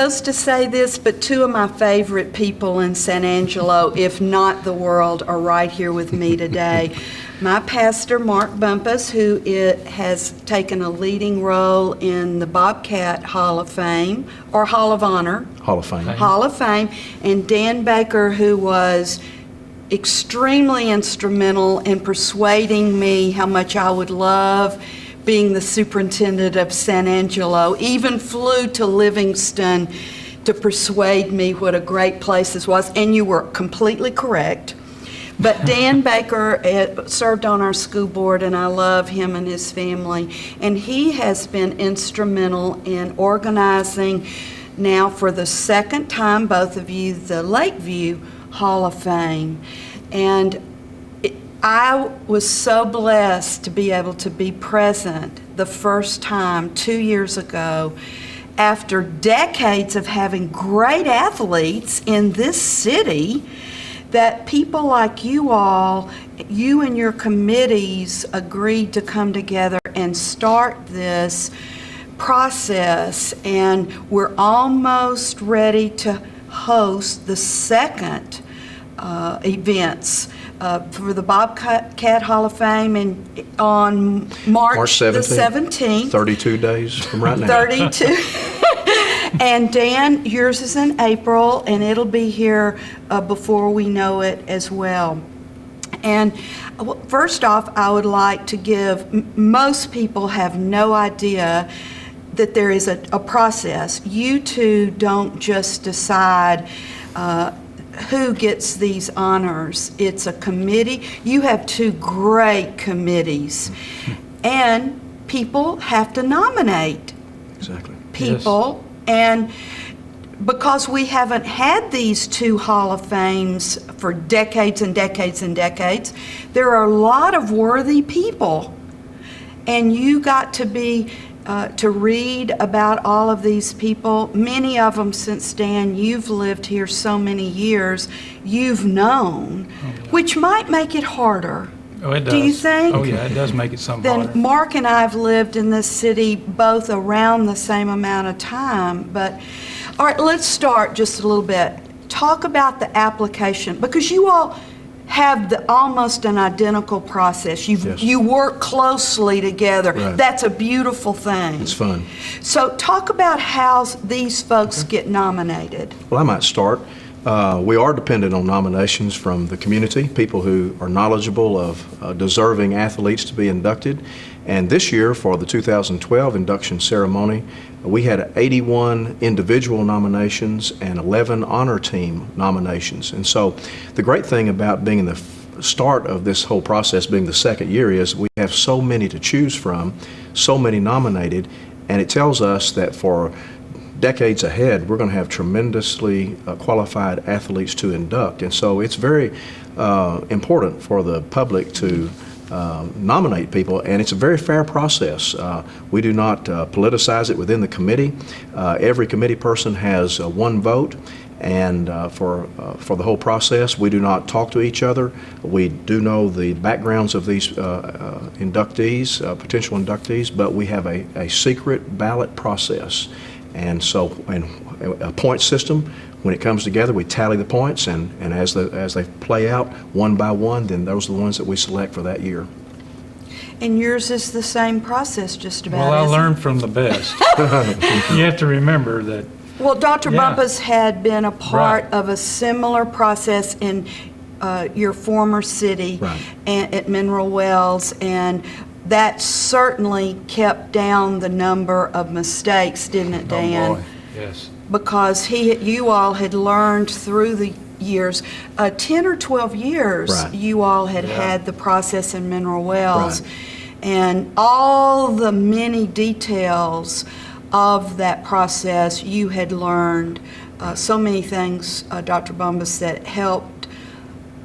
supposed to say this, but two of my favorite people in San Angelo, if not the world, are right here with me today. My pastor, Mark Bumpus, who has taken a leading role in the Bobcat Hall of Fame, or Hall of Honor. Hall of Fame. Hall of Fame. And Dan Baker, who was extremely instrumental in persuading me how much I would love being the superintendent of San Angelo, even flew to Livingston to persuade me what a great place this was. And you were completely correct. But Dan Baker served on our school board, and I love him and his family. And he has been instrumental in organizing now for the second time, both of you, the Lakeview Hall of Fame. And I was so blessed to be able to be present the first time 2 years ago after decades of having great athletes in this city, that people like you all, you and your committees agreed to come together and start this process. And we're almost ready to host the second events for the Bobcat Hall of Fame on March the 17th. 32 days from right now. 32. And Dan, yours is in April, and it'll be here before we know it as well. And first off, I would like to give, most people have no idea that there is a process. You two don't just decide who gets these honors. It's a committee. You have two great committees. And people have to nominate Exactly. people. Yes. And because we haven't had these two Hall of Fames for decades and decades and decades, there are a lot of worthy people. And you got to be to read about all of these people, many of them since, Dan, you've lived here so many years, you've known, which might make it harder. Oh, it does. Do you think? Oh, yeah, it does make it some Then harder. Mark and I have lived in this city both around the same amount of time. But, all right, let's start just a little bit. Talk about the application, because you all have almost an identical process. Yes. You work closely together. Right. That's a beautiful thing. It's fun. So talk about how these folks get nominated. Well, I might start. We are dependent on nominations from the community, people who are knowledgeable of deserving athletes to be inducted. And this year, for the 2012 induction ceremony, we had 81 individual nominations and 11 honor team nominations. And so the great thing about being in the start of this whole process, being the second year, is we have so many to choose from, so many nominated, and it tells us that for decades ahead, we're going to have tremendously qualified athletes to induct. And so it's very important for the public to nominate people, and it's a very fair process. We do not politicize it within the committee. Every committee person has one vote, and for the whole process, we do not talk to each other. We do know the backgrounds of these inductees, potential inductees, but we have a secret ballot process. And so, a point system, when it comes together, we tally the points, and as they play out one by one, then those are the ones that we select for that year. And yours is the same process, just about. Well, I learned from the best. You have to remember that. Well, Dr. Yeah. Bumpus had been a part Right. of a similar process in your former city, Right. at Mineral Wells, and that certainly kept down the number of mistakes, didn't it, Dan? Oh, boy. Yes. Because you all had learned through the years, 10 or 12 years, Right. you all had Yeah. had the process in Mineral Wells. Right. And all the many details of that process, you had learned so many things, Dr. Bumpus, that helped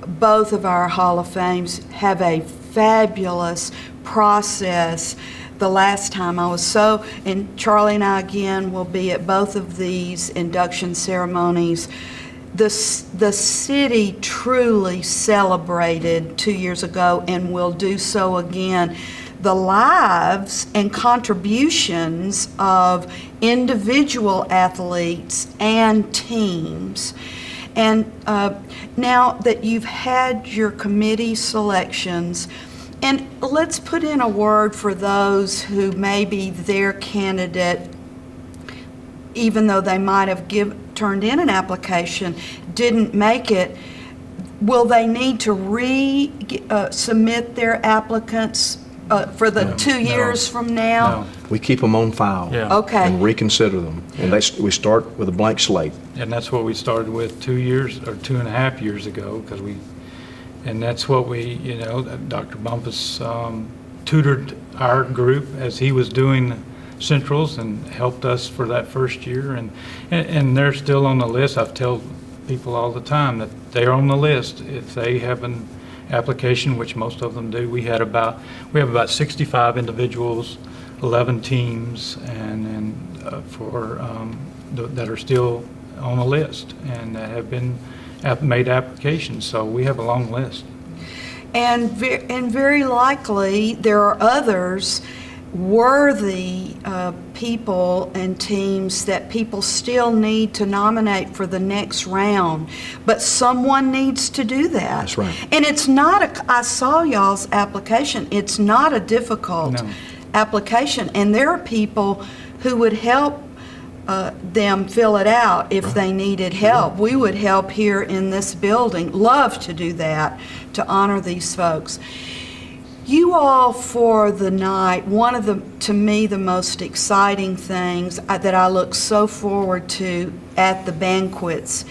both of our Hall of Fames have a fabulous process. The last time I was and Charlie and I again will be at both of these induction ceremonies. The city truly celebrated 2 years ago and will do so again the lives and contributions of individual athletes and teams. And now that you've had your committee selections, and let's put in a word for those who maybe their candidate, even though they might have turned in an application, didn't make it. Will they need to submit their applicants for the 2 years from now? No. We keep them on file. Yeah. Okay. And reconsider them. And we start with a blank slate. And that's what we started with 2 years or 2.5 years ago, and that's what Dr. Bumpus tutored our group as he was doing centrals and helped us for that first year. And they're still on the list. I've told people all the time that they're on the list. If they have an application, which most of them do, we have about 65 individuals, 11 teams, and that are still on the list and that have made applications. So we have a long list. And very likely there are others, worthy people and teams that people still need to nominate for the next round, but someone needs to do that. That's right. And it's not I saw y'all's application. It's not a difficult application, and there are people who would help them fill it out if they needed help. We would help here in this building, love to do that, to honor these folks. You all, for the night, one of to me, the most exciting things that I look so forward to at the banquets,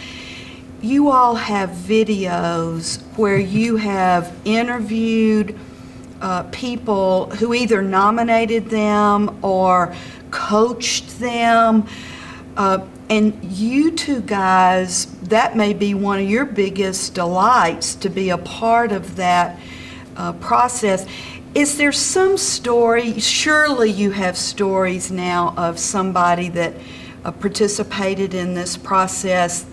you all have videos where you have interviewed people who either nominated them or coached them. And you two guys, that may be one of your biggest delights, to be a part of that process. Is there some story? Surely you have stories now of somebody that participated in this process.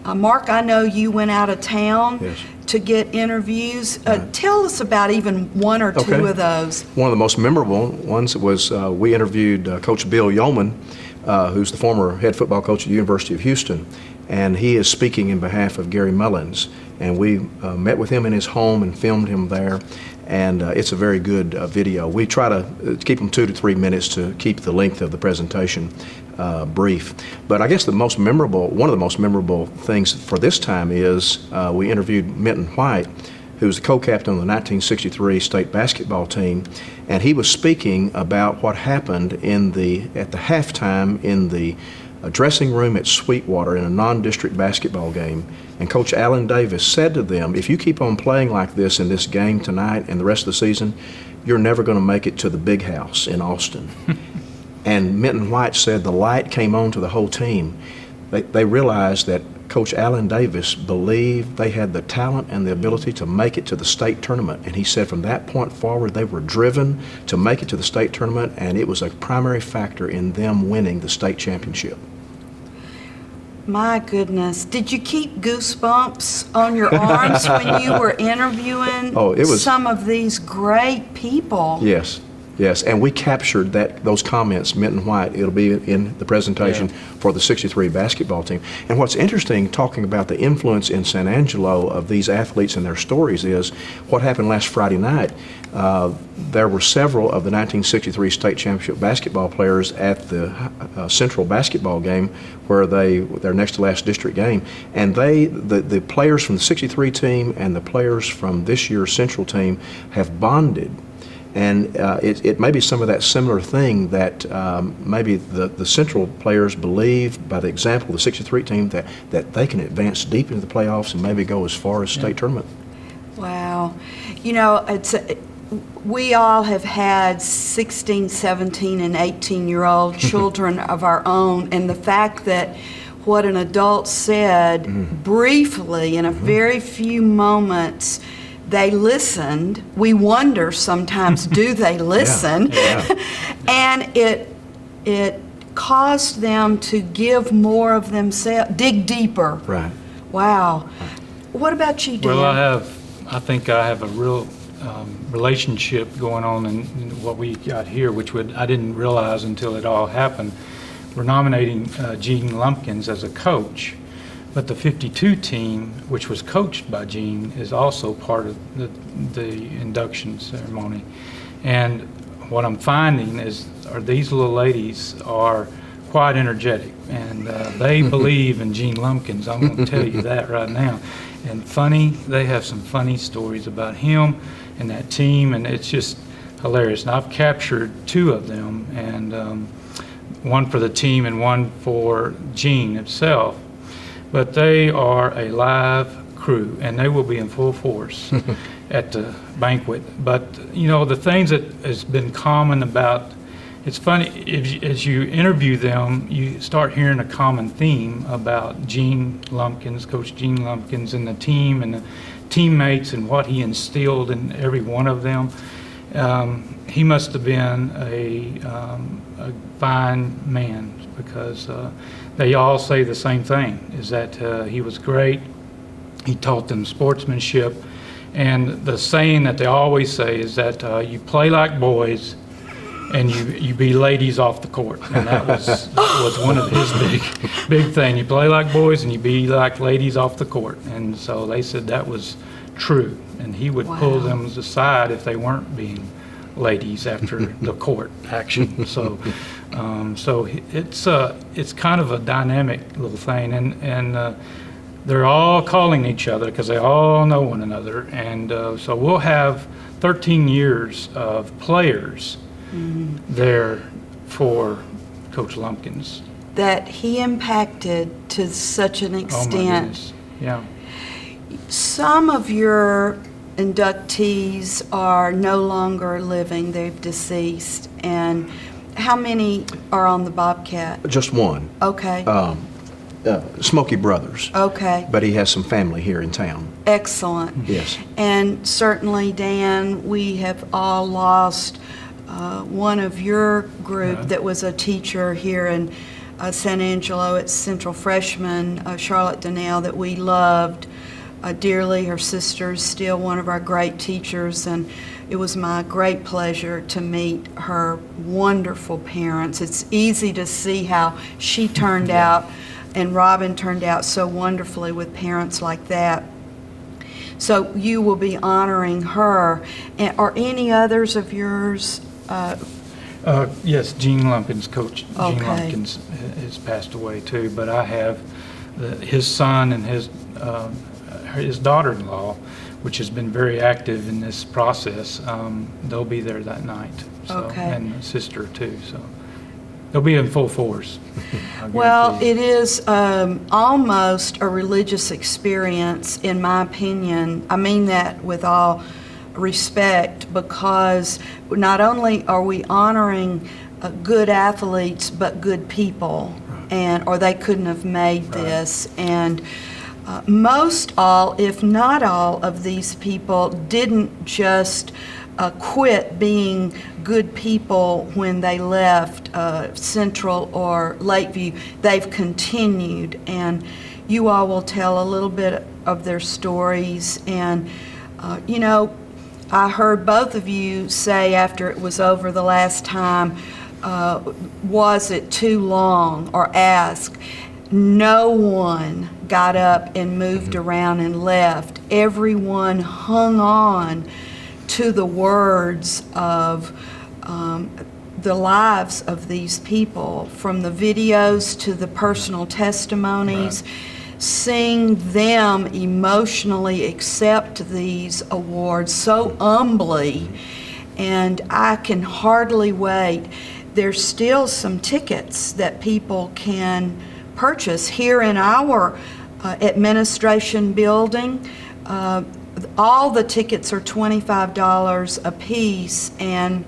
Mark, I know you went out of town to get interviews. Tell us about even one or two of those. One of the most memorable ones was we interviewed Coach Bill Yeoman, who's the former head football coach at the University of Houston, and he is speaking in behalf of Gary Mullins. And we met with him in his home and filmed him there, and it's a very good video. We try to keep them 2 to 3 minutes to keep the length of the presentation brief. But I guess one of the most memorable things for this time is we interviewed Minton White, who's the co-captain of the 1963 state basketball team, and he was speaking about what happened at the halftime in the dressing room at Sweetwater in a non-district basketball game. And Coach Allen Davis said to them, if you keep on playing like this in this game tonight and the rest of the season, you're never going to make it to the big house in Austin. And Minton White said the light came on to the whole team. They realized that Coach Allen Davis believed they had the talent and the ability to make it to the state tournament. And he said from that point forward, they were driven to make it to the state tournament, and it was a primary factor in them winning the state championship. My goodness. Did you keep goosebumps on your arms when you were interviewing some of these great people? Yes. Yes, and we captured those comments, Minton White. It'll be in the presentation for the 63 basketball team. And what's interesting, talking about the influence in San Angelo of these athletes and their stories, is what happened last Friday night. There were several of the 1963 state championship basketball players at the Central basketball game, where their next to last district game, and the players from the 63 team and the players from this year's Central team have bonded. And it may be some of that similar thing that maybe the Central players believe, by the example of the 63 team, that they can advance deep into the playoffs and maybe go as far as state tournament. Wow. You know, we all have had 16, 17, and 18-year-old children of our own, and the fact that what an adult said briefly in a very few moments, they listened. We wonder sometimes, do they listen? And it caused them to give more of themselves, dig deeper. Right. Wow. What about you, Dan? Well, I think I have a real relationship going on in what we got here, which I didn't realize until it all happened. We're nominating Gene Lumpkins as a coach, but the 52 team, which was coached by Gene, is also part of the induction ceremony. And what I'm finding is these little ladies are quite energetic, and they believe in Gene Lumpkins. I'm going to tell you that right now. And funny, they have some funny stories about him and that team, and it's just hilarious. And I've captured 2 of them, and one for the team and one for Gene himself. But they are a live crew, and they will be in full force at the banquet. But, you know, the things that has been common about, it's funny, as you interview them, you start hearing a common theme about Gene Lumpkins, Coach Gene Lumpkins, and the team and the teammates and what he instilled in every one of them. He must have been a fine man, because they all say the same thing, is that he was great. He taught them sportsmanship. And the saying that they always say is that you play like boys and you be ladies off the court. And that was one of his big thing. You play like boys and you be like ladies off the court. And so they said that was true. And he would pull them aside if they weren't being ladies after the court action. So it's kind of a dynamic little thing. And they're all calling each other because they all know one another. And so we'll have 13 years of players there for Coach Lumpkins. That he impacted to such an extent. Oh my goodness. Yeah. Some of your inductees are no longer living, they've deceased. And how many are on the Bobcat? Just one. Okay. Smokey Brothers. Okay. But he has some family here in town. Excellent. Yes. And certainly, Dan, we have all lost one of your group that was a teacher here in San Angelo at Central Freshman, Charlotte Donnell, that we loved dearly. Her sister is still one of our great teachers, and it was my great pleasure to meet her wonderful parents. It's easy to see how she turned out, and Robin turned out so wonderfully with parents like that. So you will be honoring her. And are any others of yours? Yes, Gene Lumpkins, Coach Gene Okay. Lumpkins has passed away too, but I have his son and his daughter-in-law, which has been very active in this process. They'll be there that night, so, Okay. and a sister too, so they'll be in full force. I Well, guarantee you. it is almost a religious experience, in my opinion. I mean that with all respect, because not only are we honoring good athletes, but good people, or they couldn't have made this. And most all, if not all, of these people didn't just quit being good people when they left Central or Lakeview. They've continued, and you all will tell a little bit of their stories. And you know, I heard both of you say after it was over the last time, was it too long, or ask. No one got up and moved around and left. Everyone hung on to the words of the lives of these people, from the videos to the personal testimonies. Seeing them emotionally accept these awards so humbly, and I can hardly wait. There's still some tickets that people can purchase here in our administration building. All the tickets are $25 a piece, and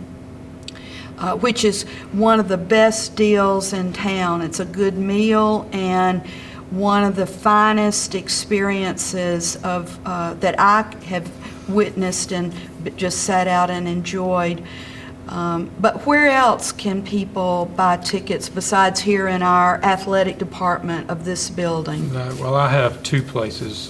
which is one of the best deals in town. It's a good meal and one of the finest experiences of that I have witnessed and just sat out and enjoyed. But where else can people buy tickets besides here in our athletic department of this building? Well, I have two places.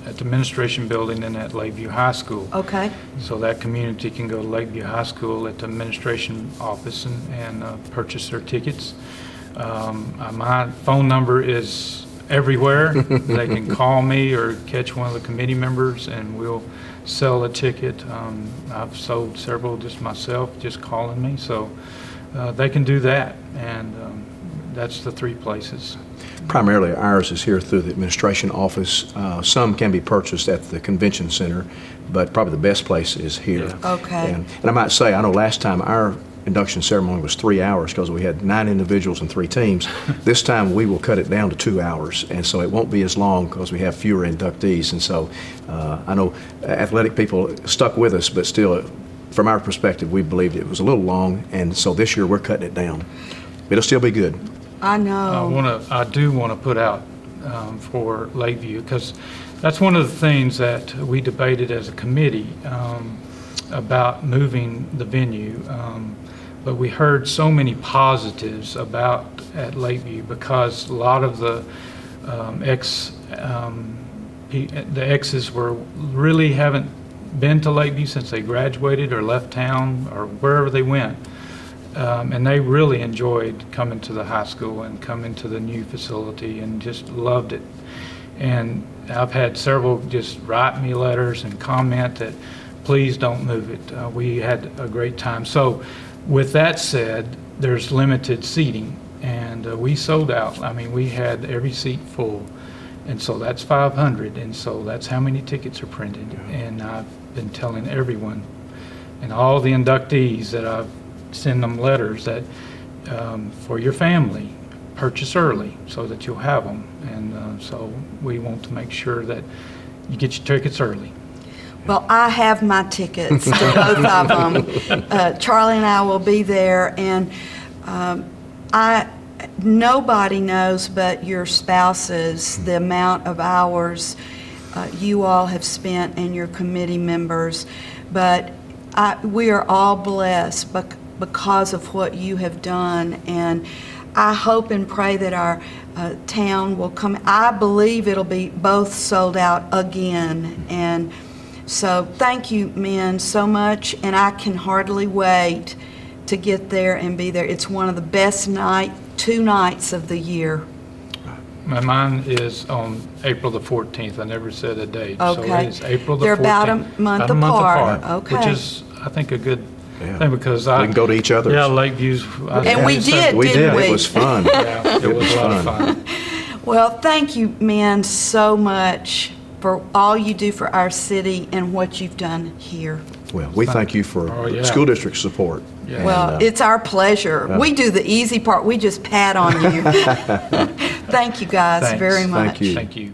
at the administration building and at Lakeview High School. Okay. So that community can go to Lakeview High School at the administration office and purchase their tickets. My phone number is everywhere. They can call me or catch one of the committee members, and we'll sell a ticket. I've sold several just myself, just calling me. So they can do that, and that's the 3 places. Primarily, ours is here through the administration office. Some can be purchased at the convention center, but probably the best place is here. Yeah. Okay. And I might say, I know last time our induction ceremony was 3 hours because we had 9 individuals and 3 teams. This time we will cut it down to 2 hours, and so it won't be as long because we have fewer inductees. And so I know athletic people stuck with us, but still, from our perspective, we believed it was a little long, and so this year we're cutting it down. It'll still be good. I know. I do want to put out for Lakeview, because that's one of the things that we debated as a committee about moving the venue. But we heard so many positives about at Lakeview, because a lot of the exes were really haven't been to Lakeview since they graduated or left town or wherever they went. And they really enjoyed coming to the high school and coming to the new facility and just loved it. And I've had several just write me letters and comment that please don't move it. We had a great time. So with that said, there's limited seating, and we sold out. I mean, we had every seat full, and so that's 500, and so that's how many tickets are printed. And I've been telling everyone and all the inductees that I've send them letters that for your family, purchase early so that you'll have them. And so we want to make sure that you get your tickets early. Well, I have my tickets to both of them. Charlie and I will be there, and nobody knows but your spouses the amount of hours you all have spent and your committee members. But we are all blessed because of what you have done, and I hope and pray that our town will come. I believe it'll be both sold out again, and so thank you, men, so much, and I can hardly wait to get there and be there. It's one of the best 2 nights of the year. Mine is on April the 14th. I never said a date. Okay. So it is April the 14th. They're about a month apart. Okay. Which is, I think, a good Yeah. thing, because We can go to each other's. Yeah, Lakeview's. And we did, didn't we? It was fun. Yeah, it was a lot of fun. Well, thank you, men, so much for all you do for our city and what you've done here. Well, we thank you for school district support. Yeah. Well, it's our pleasure. We do the easy part. We just pat on you. Thank you, guys, Thanks. very much. Thank you. Thank you.